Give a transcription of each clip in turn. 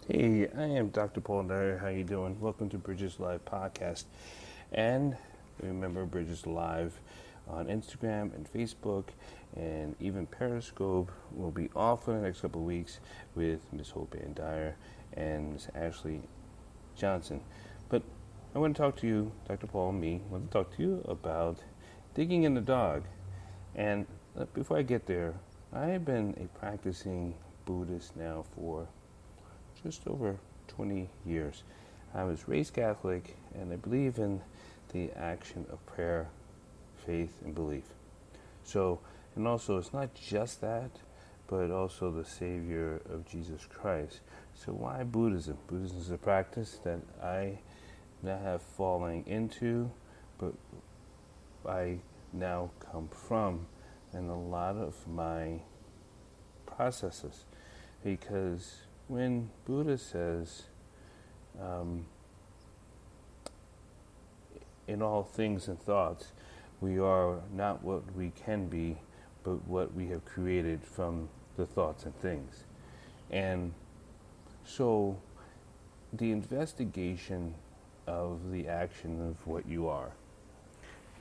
Hey, I am Dr. Paul Dyer. How you doing? Welcome to Bridges Live podcast. And remember, Bridges Live on Instagram and Facebook and even Periscope will be off for the next couple of weeks with Miss Hope Ann Dyer and Miss Ashley Johnson. But I want to talk to you, Dr. Paul and me, I want to talk to you about digging in the dog. And before I get there, I have been a practicing Buddhist now for just over 20 years. I was raised Catholic, and I believe in the action of prayer, faith, and belief. So, and also it's not just that, but also the Savior of Jesus Christ. So why Buddhism? Buddhism is a practice that I now have fallen into, but I now come from in a lot of my processes. Because when Buddha says, in all things and thoughts, we are not what we can be, but what we have created from the thoughts and things. And so the investigation of the action of what you are.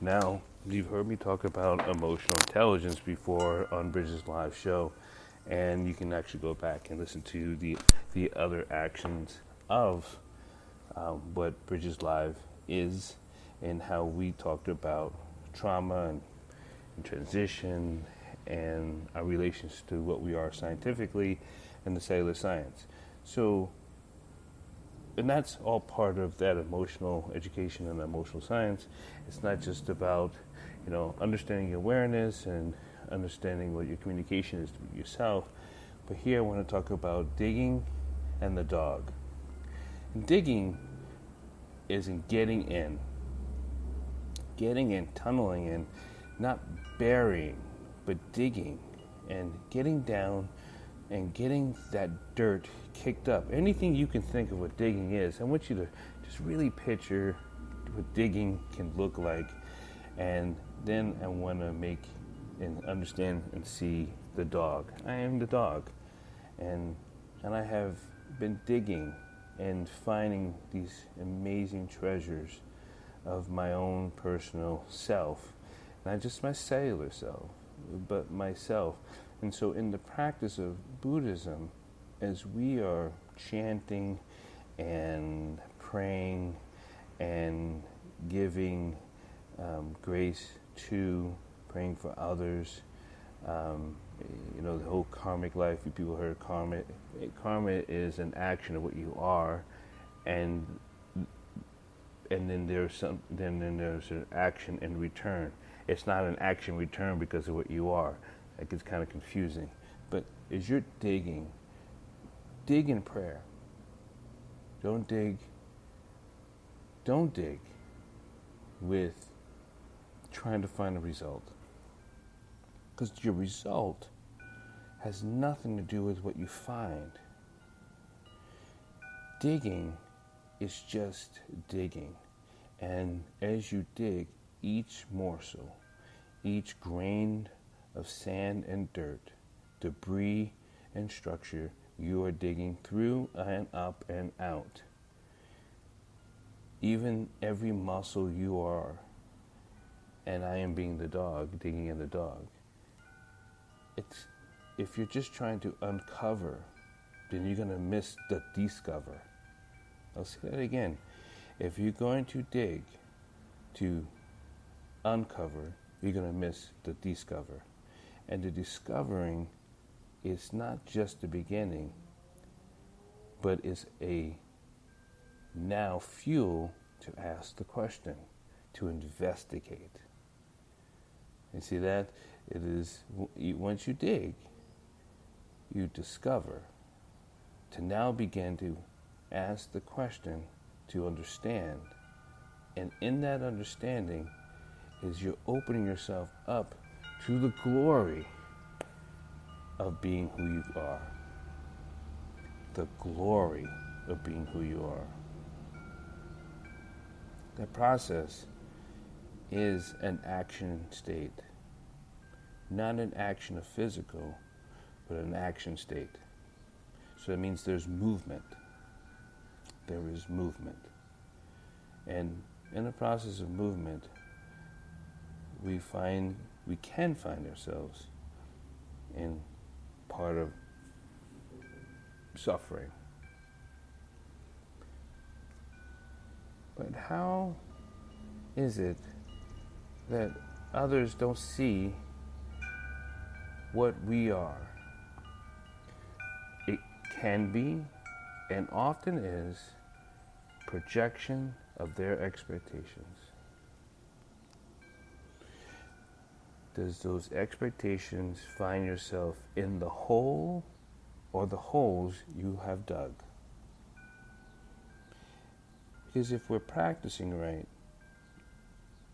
Now, you've heard me talk about emotional intelligence before on Bridges Live show, and you can actually go back and listen to the other actions of what Bridges Live is and how we talked about trauma and transition and our relations to what we are scientifically and the cellular science. So, and that's all part of that emotional education and emotional science. It's not just about, understanding your awareness and understanding what your communication is to yourself. But here I want to talk about digging and the dog. And digging is in getting in, tunneling in, not burying, but digging and getting down and getting that dirt kicked up. Anything you can think of what digging is, I want you to just really picture what digging can look like. And then I want to make and understand and see the dog. I am the dog. And I have been digging and finding these amazing treasures of my own personal self. Not just my cellular self, but myself. And so in the practice of Buddhism, as we are chanting and praying and giving grace to, praying for others, the whole karmic life, people heard karma. Karma is an action of what you are, and then there's an action in return. It's not an action return because of what you are. It gets kind of confusing. But as you're digging, dig in prayer. Don't dig with trying to find a result. Because your result has nothing to do with what you find. Digging is just digging. And as you dig, each morsel, each grain of sand and dirt, debris and structure, you are digging through and up and out. Even every muscle you are, and I am being the dog, digging in the dog. If you're just trying to uncover, then you're going to miss the discover. I'll say that again. If you're going to dig to uncover, you're going to miss the discover. And the discovering is not just the beginning, but is a now fuel to ask the question, to investigate. You see that? It is, once you dig, you discover, to now begin to ask the question, to understand. And in that understanding is you're opening yourself up to the glory of being who you are. The glory of being who you are. That process is an action state. Not an action of physical, but an action state. So it means there's movement. there is movement. And in the process of movement, we can find ourselves in part of suffering. But how is it that others don't see what we are? It can be, and often is, projection of their expectations. Does those expectations find yourself in the hole or the holes you have dug? Because if we're practicing right,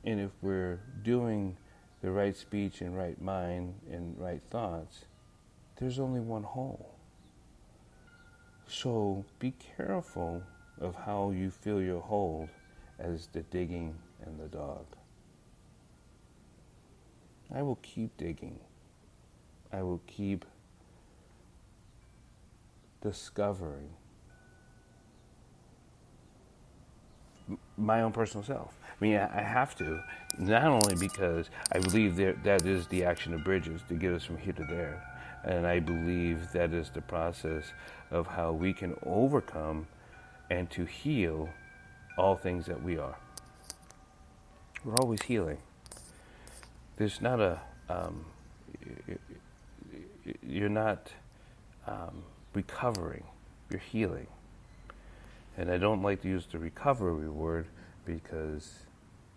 and if we're doing the right speech and right mind and right thoughts, there's only one hole. So be careful of how you fill your hole as the digging and the dog. I will keep digging. I will keep discovering my own personal self. I mean, I have to, not only because I believe that is the action of bridges to get us from here to there, and I believe that is the process of how we can overcome and to heal all things that we are. We're always healing. There's not you're not recovering, you're healing. And I don't like to use the recovery word because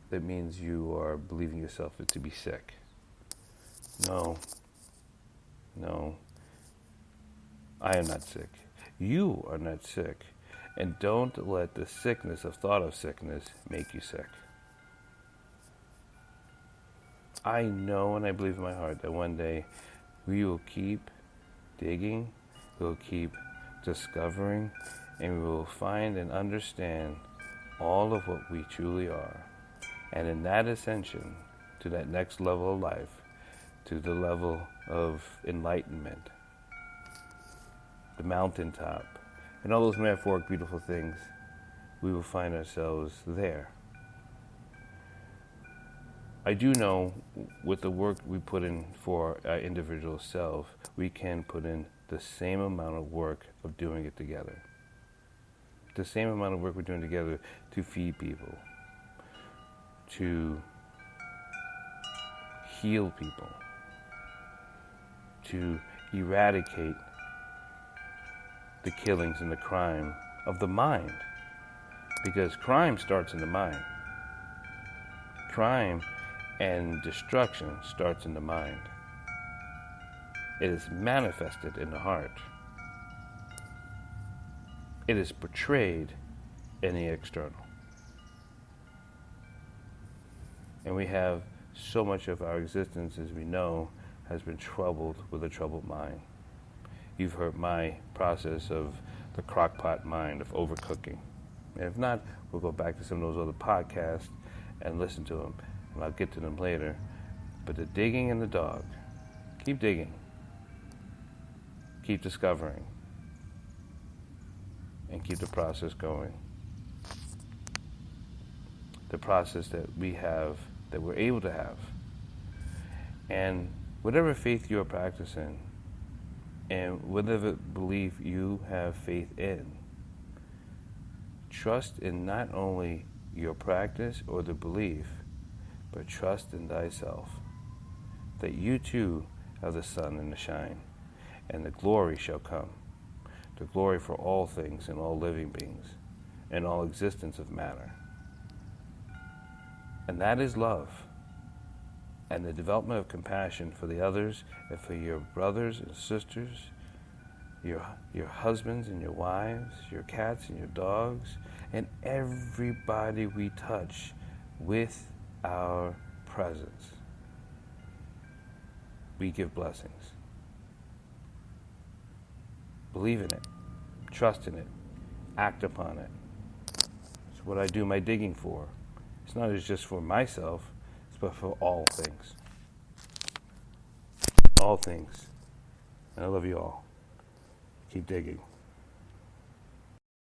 that means you are believing yourself to be sick. No, I am not sick. You are not sick. And don't let the sickness of thought of sickness make you sick. I know and I believe in my heart that one day we will keep digging, we'll keep discovering, and we will find and understand all of what we truly are. And in that ascension to that next level of life, to the level of enlightenment, the mountaintop, and all those metaphoric beautiful things, we will find ourselves there. I do know with the work we put in for our individual self, we can put in the same amount of work of doing it together. The same amount of work we're doing together to feed people, to heal people, to eradicate the killings and the crime of the mind. Because crime starts in the mind. Crime and destruction starts in the mind. It is manifested in the heart. It is portrayed in the external. And we have so much of our existence, as we know, has been troubled with a troubled mind. You've heard my process of the crockpot mind, of overcooking. And if not, we'll go back to some of those other podcasts and listen to them. And I'll get to them later. But the digging and the dog, keep digging. Keep discovering. And keep the process going. The process that we have, that we're able to have. And whatever faith you are practicing, and whatever belief you have faith in, trust in not only your practice or the belief, but trust in thyself, that you too are the sun and the shine, and the glory shall come, the glory for all things and all living beings, and all existence of matter. And that is love, and the development of compassion for the others and for your brothers and sisters, your husbands and your wives, your cats and your dogs, and everybody we touch with our presence. We give blessings. Believe in it. Trust in it. Act upon it. It's what I do my digging for. It's not just for myself, but for all things. All things. And I love you all. Keep digging.